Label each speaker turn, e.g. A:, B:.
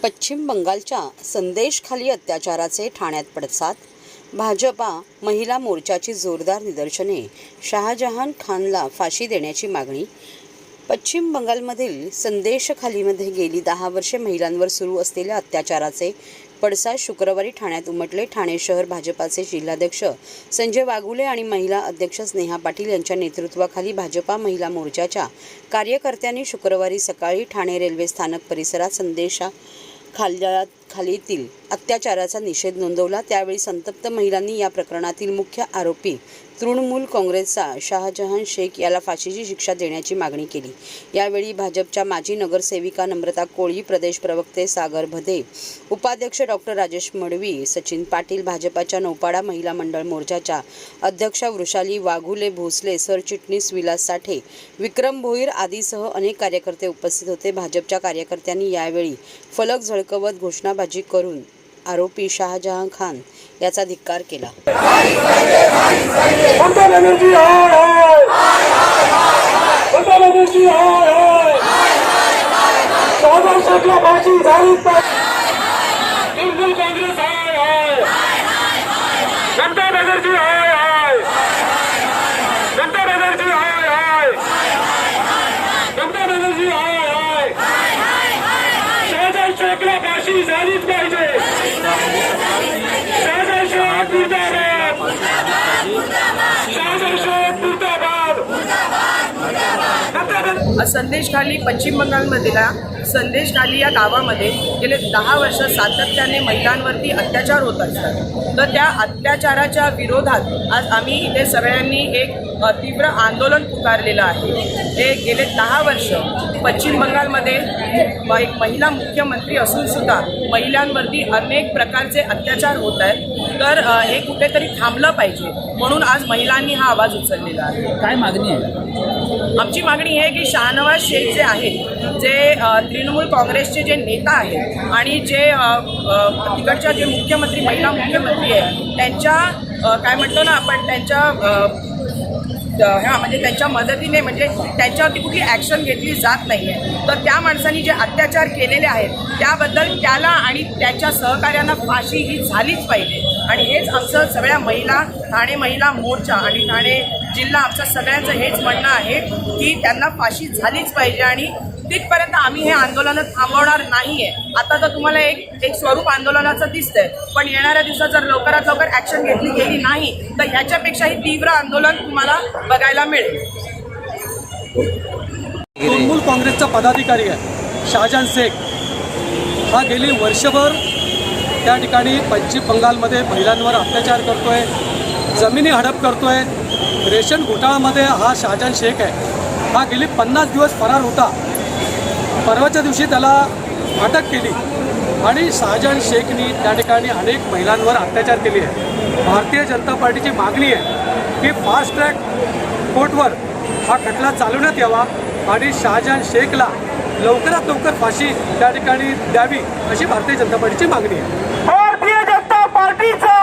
A: पश्चिम बंगालच्या संदेशखाली अत्याचाराचे ठाण्यात पडसाद। भाजपा महिला मोर्चाची जोरदार निदर्शने। शाहजहान खानला फाशी देण्याची मागणी। पश्चिम बंगालमधील संदेशखालीमध्ये गेली 10 वर्षे महिलांवर सुरू असलेल्या अत्याचाराचे पडसाद शुक्रवारी ठाण्यात उमटले। ठाणे शहर भाजपाचे जिल्हाध्यक्ष संजय वाघुले आणि महिला अध्यक्ष स्नेहा पाटील यांच्या नेतृत्वाखाली भाजपा महिला मोर्चाच्या कार्यकर्त्यांनी शुक्रवारी सकाळी ठाणे रेल्वे स्थानक परिसरात संदेशखालीतील अत्याचाराचा निषेध नोंदवला। त्यावेळी संतप्त महिलांनी या प्रकरणातील मुख्य आरोपी तृणमूल काँग्रेसचा शाहजहान शेख याला फाशीची शिक्षा देण्याची मागणी केली। यावेळी भाजपच्या माजी नगरसेविका नम्रता कोळी, प्रदेश प्रवक्ते सागर भदे, उपाध्यक्ष डॉक्टर राजेश मडवी, सचिन पाटील, भाजपाच्या नौपाडा महिला मंडळ मोर्चाच्या अध्यक्षा वृषाली वाघुले भोसले, सरचिटणीस विलास साठे, विक्रम भोईर आदीसह अनेक कार्यकर्ते उपस्थित होते। भाजपच्या कार्यकर्त्यांनी यावेळी फलक झळकवत घोषणाबाजी करून आरोपी शाहजहान खान याचा धिक्कार केला।
B: संदेशखाली पश्चिम बंगालमधल्या संदेशखाली या गावामध्ये गेले 10 वर्ष सातत्याने महिलांवरती अत्याचार होत असतात। तर त्या अत्याचाराच्या विरोधात आज आम्ही इथे सगळ्यांनी एक तीव्र आंदोलन पुकारलेलं आहे। हे गेले 10 वर्ष पश्चिम बंगालमध्ये एक महिला मुख्यमंत्री असून सुद्धा महिलांवरती अनेक प्रकारचे अत्याचार होत आहेत। तर हे कुठेतरी थांबलं पाहिजे, म्हणून आज महिलांनी हा आवाज उचललेला आहे।
C: काय मागणी आहे?
B: आमची मागणी आहे की शाहनवाज शेख जे आहेत, जे तृणमूल काँग्रेसचे जे नेता आहेत आणि जे तिकडच्या जे मुख्यमंत्री महिला मुख्यमंत्री आहेत, त्यांच्या काय म्हणतो ना आपण, त्यांच्या म्हणजे त्यांच्या मदतीने म्हणजे त्यांच्यावरती कुठली ॲक्शन घेतली जात नाही आहे। तर त्या माणसांनी जे अत्याचार केलेले आहेत त्याबद्दल त्याला आणि त्याच्या सहकार्यांना फाशी ही झालीच पाहिजे। आणि हेच आमचं सगळ्या महिला, ठाणे महिला मोर्चा आणि ठाणे जिल्हा, आमचं सगळ्यांचं हेच म्हणणं आहे की त्यांना फाशी झालीच पाहिजे आणि तिथपर्यंत आम्ही हे आंदोलन थांबवणार नाही आहे। आता तर तुम्हाला एक स्वरूप आंदोलनाचं दिसतंय, पण येणाऱ्या दिवसात जर लवकरात लवकर ॲक्शन घेतली गेली नाही तर ह्याच्यापेक्षाही तीव्र आंदोलन तुम्हाला बघायला मिळेल।
D: तृणमूल काँग्रेसचा पदाधिकारी आहे शाहजहान शेख, हा गेली वर्षभर त्या ठिकाणी पश्चिम बंगालमध्ये महिलांवर अत्याचार करतोय, जमिनी हडप करतोय। रेशन घोटाळ्यामध्ये हा शाहजहान शेख आहे, हा गेली 50 दिवस फरार होता। परवाच्या दिवशी त्याला अटक केली आणि शाहजहान शेखनी त्या ठिकाणी अनेक महिलांवर अत्याचार केले आहे। भारतीय जनता पार्टीची मागणी आहे की फास्ट ट्रॅक कोर्टवर हा खटला चालवण्यात यावा आणि शाहजहान शेखला लवकरात लवकर फाशी त्या ठिकाणी द्यावी, अशी भारतीय जनता पार्टीची मागणी आहे।
E: भारतीय जनता पार्टीचा